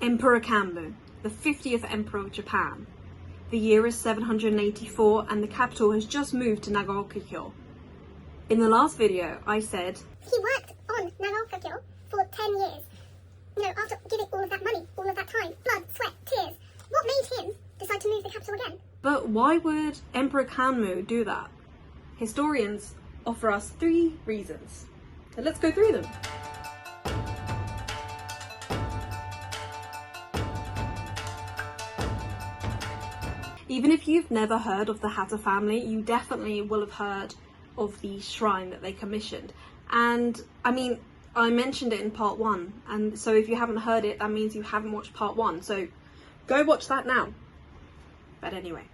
Emperor Kanmu, the 50th Emperor of Japan. The year is 784 and the capital has just moved to Nagaoka. In the last video, I said he worked on Nagaoka for 10 years. You know, after giving all of that money, all of that time, blood, sweat, tears, what made him decide to move the capital again? But why would Emperor Kanmu do that? Historians offer us 3 reasons. So let's go through them. Even if you've never heard of the Hatter family, you definitely will have heard of the shrine that they commissioned. And I mean, I mentioned it in part 1, and so if you haven't heard it, that means you haven't watched part 1, so go watch that now. But anyway,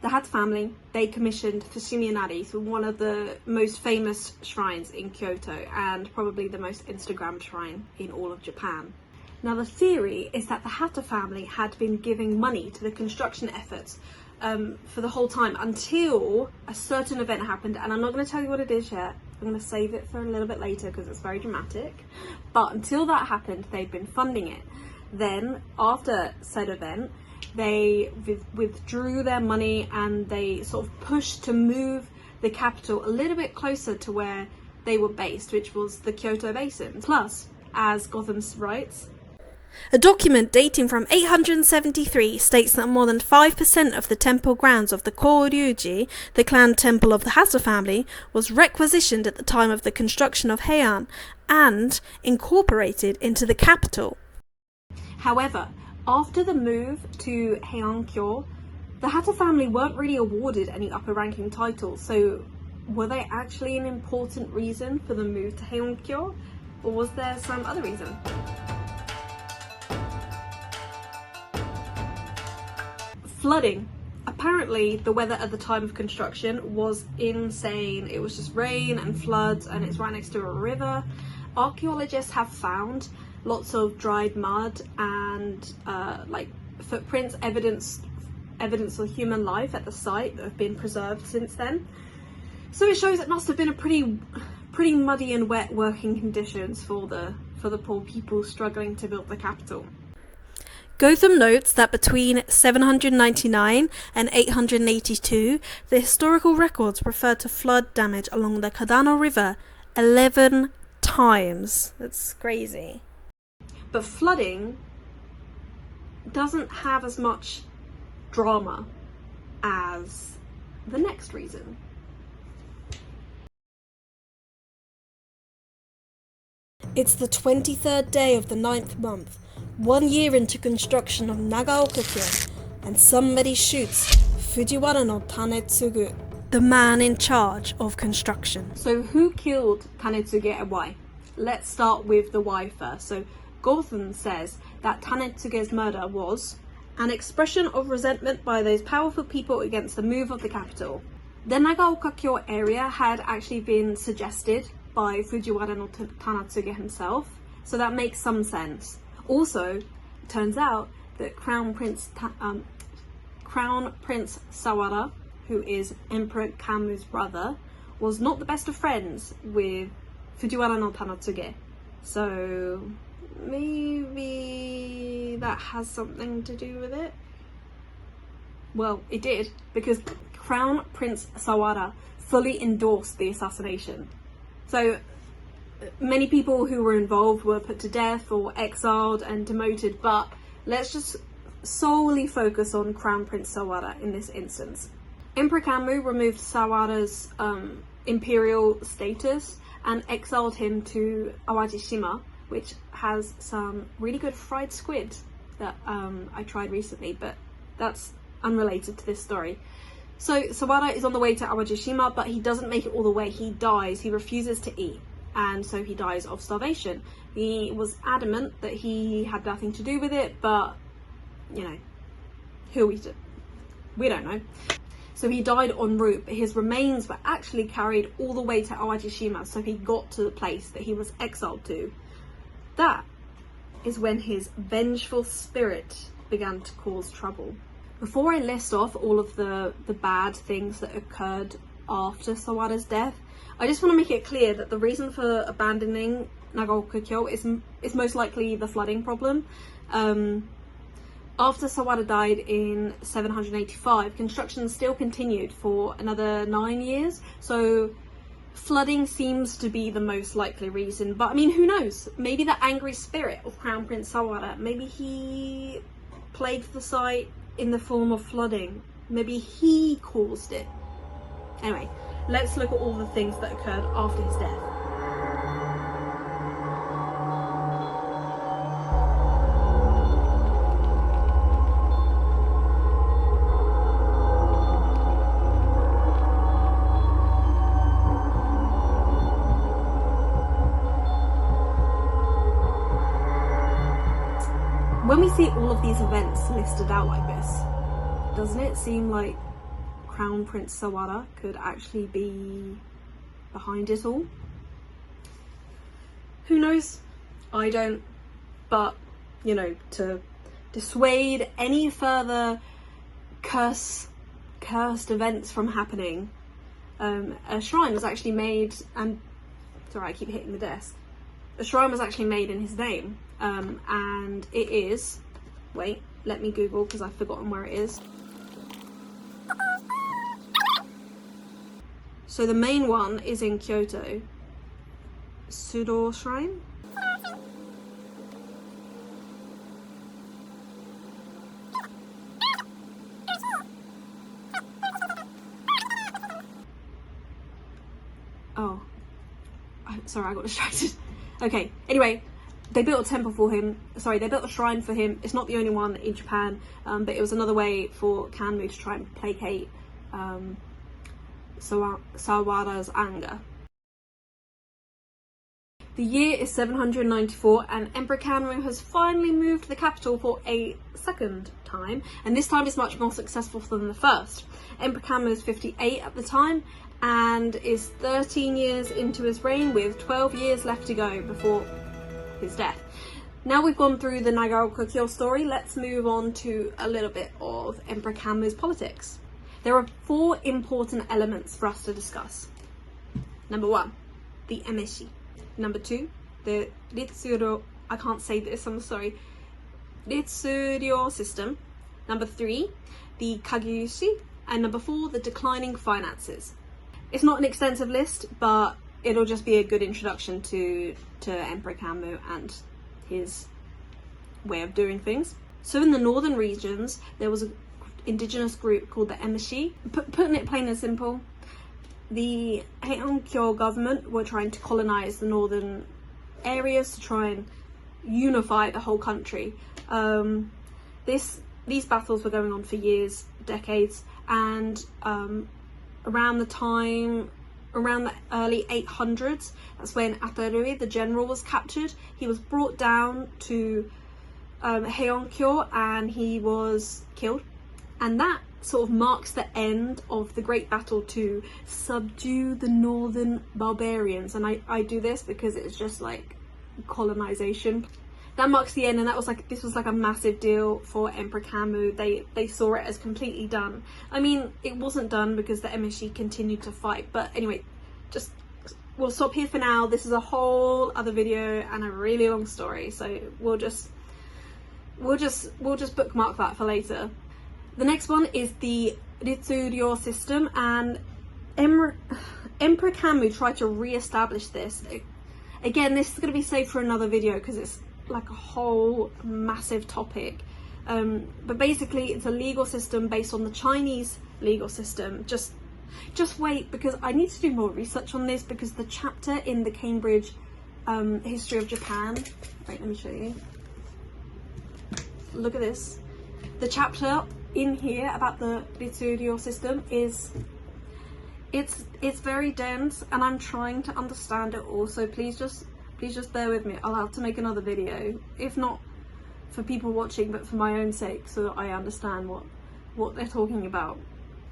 the Hatter family, they commissioned Fushimi Inari, so one of the most famous shrines in Kyoto and probably the most Instagrammed shrine in all of Japan. Now the theory is that the Hatter family had been giving money to the construction efforts for the whole time until a certain event happened, and I'm not going to tell you what it is yet. I'm going to save it for a little bit later because it's very dramatic. But until that happened, they'd been funding it. Then, after said event, they withdrew their money and they sort of pushed to move the capital a little bit closer to where they were based, which was the Kyoto Basin. Plus, as Goethem writes, a document dating from 873 states that more than 5% of the temple grounds of the Koryuji, the clan temple of the Hatter family, was requisitioned at the time of the construction of Heian and incorporated into the capital. However, after the move to Heian-kyo, the Hatter family weren't really awarded any upper-ranking titles, so were they actually an important reason for the move to Heian-kyo, or was there some other reason? Flooding. Apparently the weather at the time of construction was insane. It was just rain and floods, and it's right next to a river. Archaeologists have found lots of dried mud and like footprints, evidence of human life at the site that have been preserved since then. So it shows it must have been a pretty muddy and wet working conditions for the poor people struggling to build the capital. Goethem notes that between 799 and 882, the historical records refer to flood damage along the Kadano River 11 times. That's crazy. But flooding doesn't have as much drama as the next reason. It's the 23rd day of the 9th month, 1 year into construction of Nagaoka, and somebody shoots Fujiwara no Tanetsugu, the man in charge of construction. So who killed Tanetsuge and why? Let's start with the why first. So Goethem says that Tanetsuge's murder was an expression of resentment by those powerful people against the move of the capital. The Nagaoka-kyo area had actually been suggested by Fujiwara no Tanetsuge himself, so that makes some sense. Also, it turns out that Crown Prince Sawara, who is Emperor Kanmu's brother, was not the best of friends with Fujiwara no Tanetsuge. So maybe that has something to do with it. Well, it did, because Crown Prince Sawara fully endorsed the assassination. So many people who were involved were put to death or exiled and demoted, but let's just solely focus on Crown Prince Sawara in this instance. Emperor Kanmu removed Sawara's imperial status and exiled him to Awajishima, which has some really good fried squid that I tried recently, but that's unrelated to this story. So Sawara is on the way to Awajishima, but he doesn't make it all the way. He dies. He refuses to eat, and so he dies of starvation. He was adamant that he had nothing to do with it, but you know, we don't know. So he died en route, but his remains were actually carried all the way to Awajishima, so he got to the place that he was exiled to. That is when his vengeful spirit began to cause trouble. Before I list off all of the bad things that occurred after Sawara's death, I just want to make it clear that the reason for abandoning Nagaoka-kyo is most likely the flooding problem. After Sawada died in 785, construction still continued for another 9 years, so flooding seems to be the most likely reason. But I mean, who knows? Maybe the angry spirit of Crown Prince Sawada, maybe he plagued the site in the form of flooding. Maybe he caused it. Anyway, let's look at all the things that occurred after his death. When we see all of these events listed out like this, doesn't it seem like Crown Prince Sawada could actually be behind it all? Who knows? I don't. But, you know, to dissuade any further cursed events from happening, a shrine was actually made, and sorry, I keep hitting the desk. A shrine was actually made in his name, and it is, wait, let me Google because I've forgotten where it is. So the main one is in Kyoto. Sudo Shrine? Oh, sorry, I got distracted. Okay, anyway, they built a temple for him. Sorry, they built a shrine for him. It's not the only one in Japan, but it was another way for Kanmu to try and placate Sawada's anger. The year is 794 and Emperor Kanmu has finally moved the capital for a second time, and this time is much more successful than the first. Emperor Kanmu is 58 at the time and is 13 years into his reign with 12 years left to go before his death. Now we've gone through the Nagaoka-kyo story, let's move on to a little bit of Emperor Kanmu's politics. There are 4 important elements for us to discuss. Number 1, the emeshi. Number 2, the Ritsuryo, I can't say this, I'm sorry, Ritsuryo system. Number 3, the Kageyushi. And number 4, the declining finances. It's not an extensive list, but it'll just be a good introduction to Emperor Kanmu and his way of doing things. So in the northern regions, there was an indigenous group called the Emeshi. Putting it plain and simple, the Heian government were trying to colonize the northern areas to try and unify the whole country. These battles were going on for years, decades, and around the early 800s, that's when Atarui, the general, was captured. He was brought down to Heian and he was killed. And that sort of marks the end of the great battle to subdue the northern barbarians. And I do this because it's just like colonization. That marks the end, and this was like a massive deal for Emperor Kanmu. They saw it as completely done. I mean, it wasn't done because the Emeshi continued to fight, but anyway, we'll stop here for now. This is a whole other video and a really long story, so we'll just bookmark that for later. The next one is the Ritsuryo system, and Emperor Kanmu tried to re-establish this. Again, this is going to be saved for another video because it's like a whole massive topic, but basically it's a legal system based on the Chinese legal system. Just wait, because I need to do more research on this, because the chapter in the Cambridge history of Japan, wait, let me show you, look at this, the chapter in here about the Ritsuryo system is it's very dense, and I'm trying to understand it all, so please just bear with me. I'll have to make another video, if not for people watching, but for my own sake, so that I understand what they're talking about.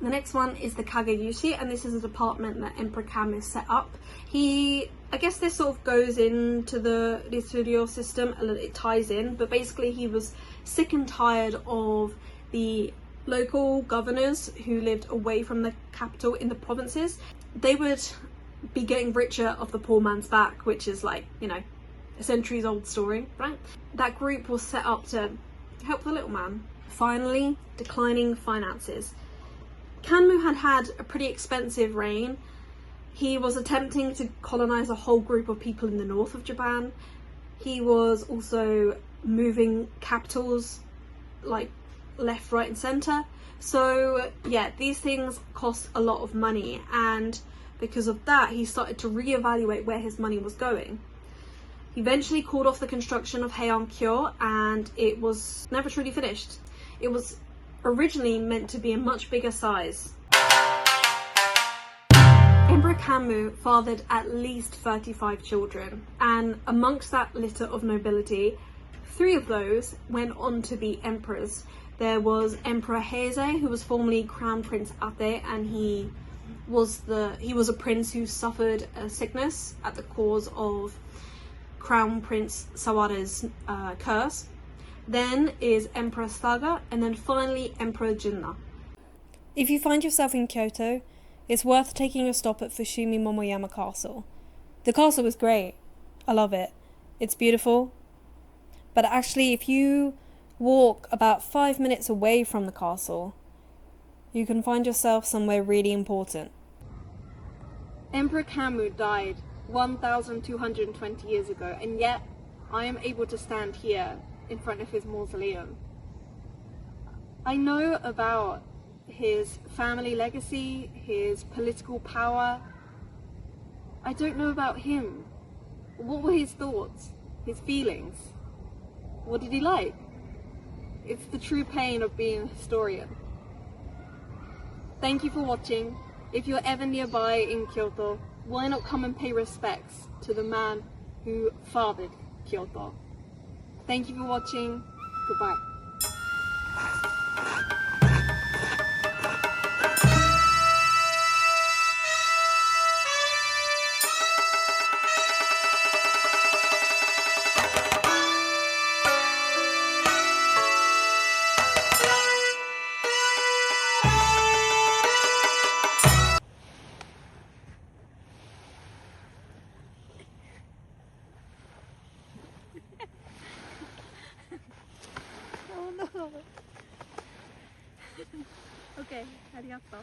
The next one is the Kageyushi, and this is a department that Emperor Kanmu set up. I guess this sort of goes into the Ritsuryo system, it ties in, but basically he was sick and tired of the local governors who lived away from the capital in the provinces. They would be getting richer off the poor man's back, which is like, you know, a centuries-old story, right? That group was set up to help the little man. Finally, declining finances. Kanmu had had a pretty expensive reign. He was attempting to colonize a whole group of people in the north of Japan. He was also moving capitals like left, right and centre. So yeah, these things cost a lot of money, and because of that he started to reevaluate where his money was going. He eventually called off the construction of Heian Kyo, and it was never truly finished. It was originally meant to be a much bigger size. Emperor Kanmu fathered at least 35 children, and amongst that litter of nobility, 3 of those went on to be emperors. There was Emperor Heian, who was formerly Crown Prince Ate, and he was a prince who suffered a sickness at the cause of Crown Prince Saware's curse. Then is Emperor Saga, and then finally Emperor Jinna. If you find yourself in Kyoto, it's worth taking a stop at Fushimi Momoyama Castle. The castle is great. I love it. It's beautiful. But actually, if you walk about 5 minutes away from the castle, you can find yourself somewhere really important. Emperor Kanmu died 1,220 years ago, and yet I am able to stand here in front of his mausoleum. I know about his family legacy, his political power. I don't know about him. What were his thoughts, his feelings? What did he like? It's the true pain of being a historian. Thank you for watching. If you're ever nearby in Kyoto, why not come and pay respects to the man who fathered Kyoto? Thank you for watching. Goodbye. Oh no. Okay, arigato.